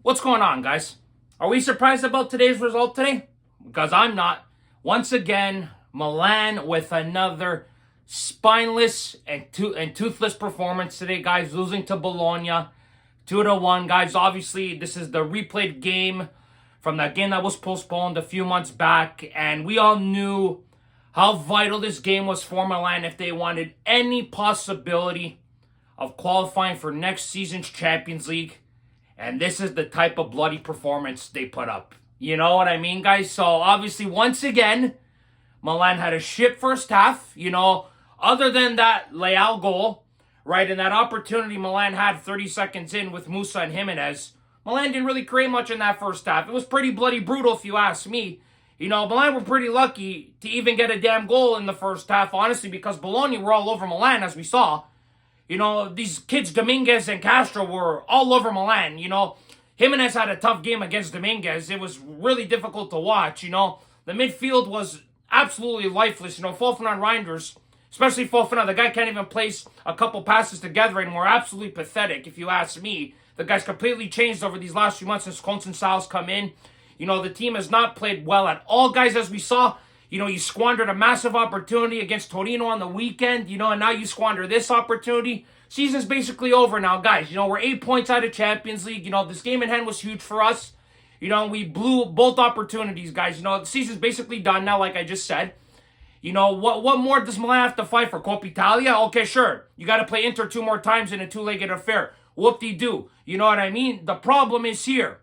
What's going on, guys? Are we surprised about today's result today? Because I'm not. Once again, Milan with another spineless and toothless performance today, guys. Losing to Bologna, 2-1, guys. Obviously, this is the replayed game from that game that was postponed a few months back, and we all knew how vital this game was for Milan if they wanted any possibility of qualifying for next season's Champions League. And this is the type of bloody performance they put up. You know what I mean, guys? So, obviously, once again, Milan had a shit first half. Other than that Leao goal, right? And that opportunity Milan had 30 seconds in with Musa and Jimenez. Milan didn't really create much in that first half. It was pretty bloody brutal, if you ask me. Milan were pretty lucky to even get a damn goal in the first half, honestly, because Bologna were all over Milan, as we saw. These kids, Dominguez and Castro, were all over Milan. Jimenez had a tough game against Dominguez. It was really difficult to watch. The midfield was absolutely lifeless. Fofana and Reinders, especially Fofana, the guy can't even place a couple passes together anymore. Absolutely pathetic, if you ask me. The guy's completely changed over these last few months since Constance's come in. The team has not played well at all, guys, as we saw. You squandered a massive opportunity against Torino on the weekend, and now you squander this opportunity. Season's basically over now, guys. We're 8 points out of Champions League. This game in hand was huge for us. We blew both opportunities, guys. The season's basically done now, like I just said. What more does Milan have to fight for? Coppa Italia? Okay, sure. You got to play Inter 2 more times in a 2-legged affair. Whoop-de-doo. You know what I mean? The problem is here.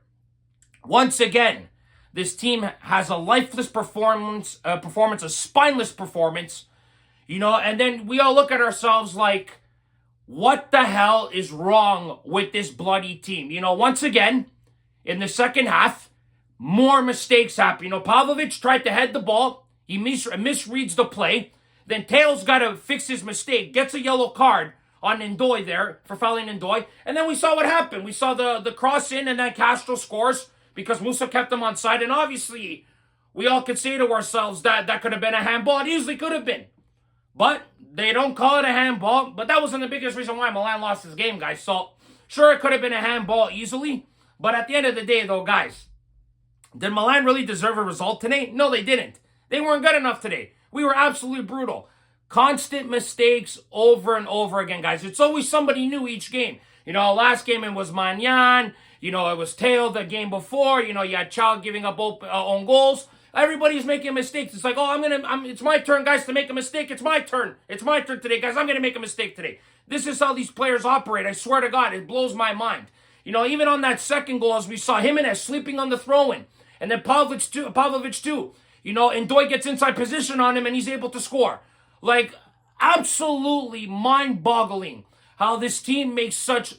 Once again, this team has a lifeless performance, a spineless performance, and then we all look at ourselves like, what the hell is wrong with this bloody team? Once again, in the second half, more mistakes happen. Pavlovic tried to head the ball. He misreads the play. Then Teo's got to fix his mistake, gets a yellow card on Ndoye there for fouling Ndoye. And then we saw what happened. We saw the cross in, and then Castro scores because Musa kept him on side. And obviously, we all could say to ourselves that could have been a handball. It easily could have been. But they don't call it a handball. But that wasn't the biggest reason why Milan lost this game, guys. So, sure, it could have been a handball easily. But at the end of the day, though, guys, did Milan really deserve a result today? No, they didn't. They weren't good enough today. We were absolutely brutal. Constant mistakes over and over again, guys. It's always somebody new each game. Last game it was Magnan. It was Teo the game before. You had Child giving up own goals. Everybody's making mistakes. It's like, it's my turn, guys, to make a mistake. It's my turn. It's my turn today, guys. I'm going to make a mistake today. This is how these players operate. I swear to God, it blows my mind. Even on that second goal, as we saw, Jimenez sleeping on the throw-in. And then Pavlovic too. Ndoye gets inside position on him and he's able to score. Like, absolutely mind-boggling how this team makes such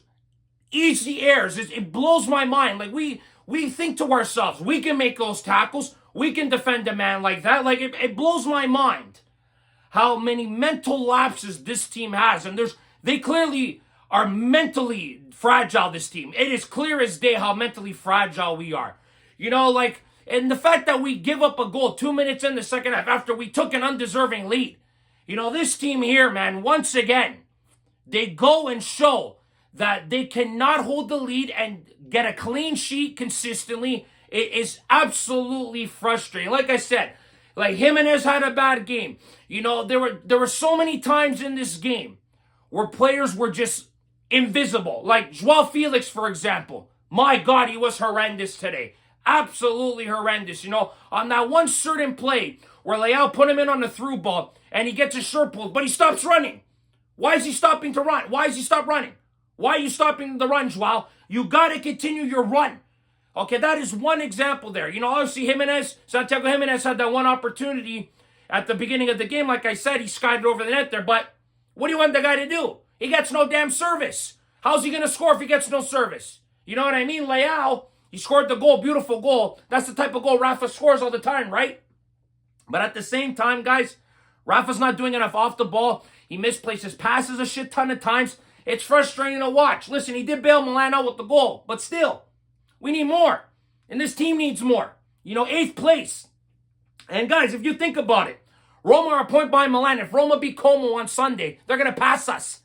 easy errors. It blows my mind. Like, we think to ourselves, we can make those tackles. We can defend a man like that. Like, it blows my mind how many mental lapses this team has. And they clearly are mentally fragile, this team. It is clear as day how mentally fragile we are. And the fact that we give up a goal 2 minutes in the second half after we took an undeserving lead. This team here, man, once again, they go and show that they cannot hold the lead and get a clean sheet consistently. It is absolutely frustrating. Like I said, like Jimenez had a bad game. There were so many times in this game where players were just invisible. Like Joao Felix, for example. My God, he was horrendous today. Absolutely horrendous. On that one certain play where Leao put him in on the through ball and he gets his shirt pulled, but he stops running. Why is he stopping to run? Why is he stop running? Why are you stopping the run, Joao? You got to continue your run. Okay, that is one example there. Obviously Santiago Jimenez had that one opportunity at the beginning of the game. Like I said, he skied it over the net there. But what do you want the guy to do? He gets no damn service. How's he going to score if he gets no service? You know what I mean? Leao, he scored the goal, beautiful goal. That's the type of goal Rafa scores all the time, right? But at the same time, guys, Rafa's not doing enough off the ball. He misplaces passes a shit ton of times. It's frustrating to watch. Listen, he did bail Milan out with the goal, but still, we need more. And this team needs more. 8th place. And guys, if you think about it, Roma are a point behind Milan. If Roma beat Como on Sunday, they're going to pass us.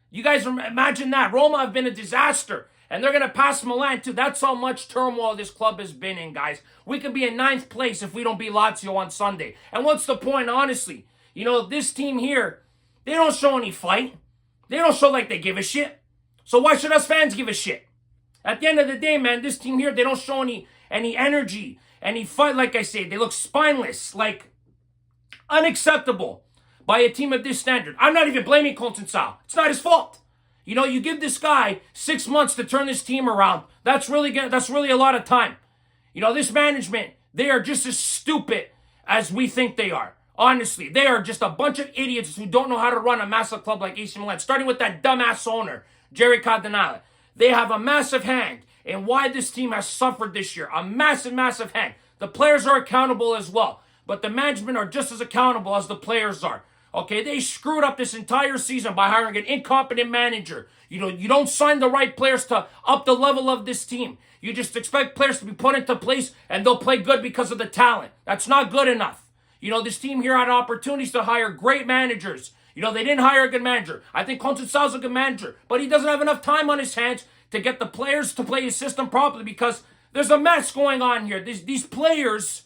You guys imagine that. Roma have been a disaster. And they're going to pass Milan, too. That's how much turmoil this club has been in, guys. We could be in 9th place if we don't beat Lazio on Sunday. And what's the point, honestly? You know, this team here, they don't show any fight. They don't show like they give a shit. So why should us fans give a shit? At the end of the day, man, this team here, they don't show any energy, any fight, like I say. They look spineless, like unacceptable by a team of this standard. I'm not even blaming Conceição. It's not his fault. You know, you give this guy 6 months to turn this team around. That's really a lot of time. You know, this management, they are just as stupid as we think they are. Honestly, they are just a bunch of idiots who don't know how to run a massive club like AC Milan. Starting with that dumbass owner, Jerry Cardinale. They have a massive hand in why this team has suffered this year. A massive, massive hand. The players are accountable as well. But the management are just as accountable as the players are. Okay, they screwed up this entire season by hiring an incompetent manager. You know, you don't sign the right players to up the level of this team. You just expect players to be put into place and they'll play good because of the talent. That's not good enough. You know, this team here had opportunities to hire great managers. You know, they didn't hire a good manager. I think Conceição's a good manager, but he doesn't have enough time on his hands to get the players to play his system properly because there's a mess going on here. These players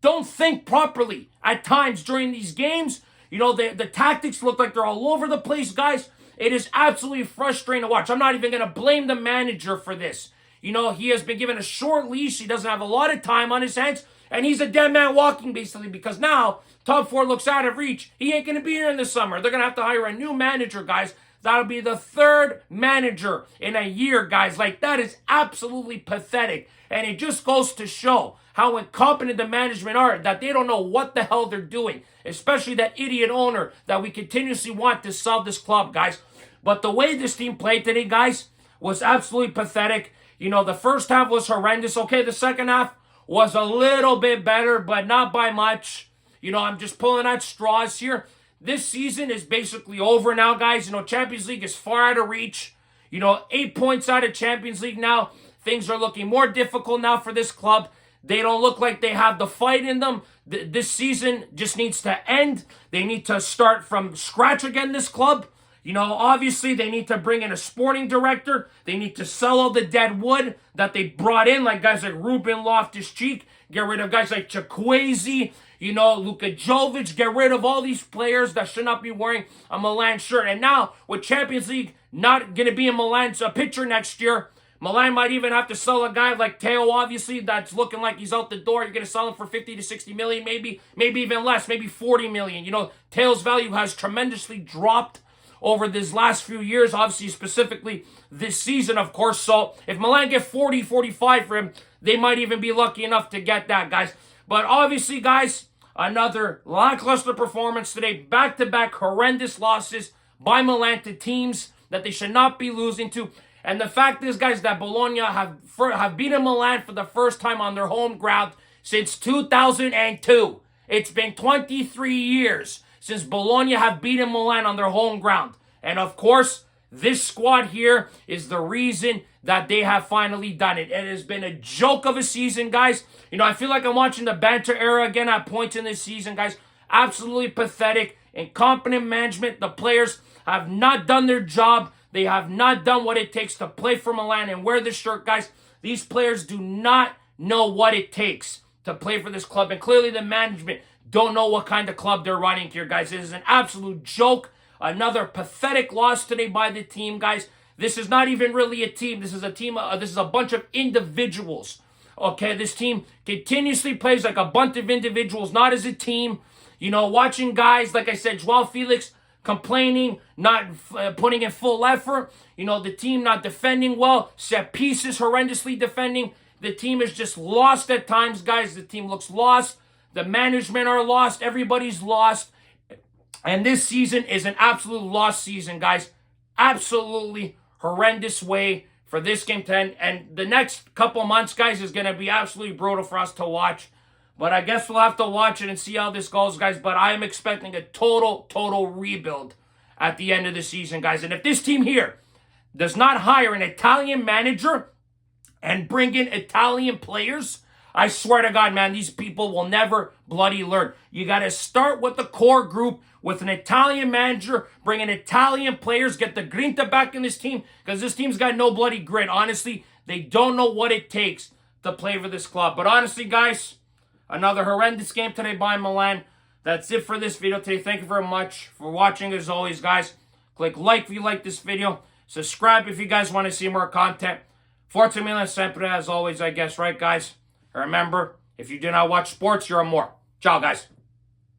don't think properly at times during these games. You know, the tactics look like they're all over the place, guys. It is absolutely frustrating to watch. I'm not even going to blame the manager for this. You know, he has been given a short leash. He doesn't have a lot of time on his hands. And he's a dead man walking, basically, because now top 4 looks out of reach. He ain't going to be here in the summer. They're going to have to hire a new manager, guys. That'll be the 3rd manager in a year, guys. Like, that is absolutely pathetic. And it just goes to show how incompetent the management are, that they don't know what the hell they're doing. Especially that idiot owner that we continuously want to sell this club, guys. But the way this team played today, guys, was absolutely pathetic. You know, the first half was horrendous. Okay, the second half was a little bit better, but not by much. You know, I'm just pulling at straws here. This season is basically over now, guys. You know, Champions League is far out of reach. You know, 8 points out of Champions League now. Things are looking more difficult now for this club. They don't look like they have the fight in them. This season just needs to end. They need to start from scratch again, this club. You know, obviously, they need to bring in a sporting director. They need to sell all the dead wood that they brought in, like guys like Ruben Loftus-Cheek. Get rid of guys like Chukwueze, you know, Luka Jovic. Get rid of all these players that should not be wearing a Milan shirt. And now, with Champions League not going to be in Milan's picture next year, Milan might even have to sell a guy like Teo, obviously, that's looking like he's out the door. You're going to sell him for 50 to 60 million, maybe even less, maybe 40 million. You know, Teo's value has tremendously dropped over these last few years, obviously, specifically this season, of course. So if Milan get 40, 45 for him, they might even be lucky enough to get that, guys. But obviously, guys, another lackluster performance today. Back-to-back horrendous losses by Milan to teams that they should not be losing to. And the fact is, guys, that Bologna have beaten Milan for the first time on their home ground since 2002. It's been 23 years since Bologna have beaten Milan on their home ground. And of course, this squad here is the reason that they have finally done it. It has been a joke of a season, guys. You know, I feel like I'm watching the banter era again at points in this season, guys. Absolutely pathetic, incompetent management. The players have not done their job. They have not done what it takes to play for Milan and wear this shirt, guys. These players do not know what it takes to play for this club. And clearly the management don't know what kind of club they're running here, guys. It is an absolute joke. Another pathetic loss today by the team, guys. This is not even really a team. This is a team. This is a bunch of individuals. Okay, this team continuously plays like a bunch of individuals, not as a team. You know, watching guys, like I said, Joao Felix complaining, not putting in full effort. You know, the team not defending well. Set pieces horrendously defending. The team is just lost at times, guys. The team looks lost. The management are lost. Everybody's lost. And this season is an absolute lost season, guys. Absolutely horrendous way for this game to end. And the next couple months, guys, is going to be absolutely brutal for us to watch. But I guess we'll have to watch it and see how this goes, guys. But I am expecting a total rebuild at the end of the season, guys. And if this team here does not hire an Italian manager and bring in Italian players, I swear to God, man, these people will never bloody learn. You got to start with the core group, with an Italian manager, bring in Italian players, get the grinta back in this team, because this team's got no bloody grit. Honestly, they don't know what it takes to play for this club. But honestly, guys, another horrendous game today by Milan. That's it for this video today. Thank you very much for watching. As always, guys, click like if you like this video. Subscribe if you guys want to see more content. Forza Milan sempre, as always, I guess, right, guys? Remember, if you do not watch sports, you're a more. Ciao, guys.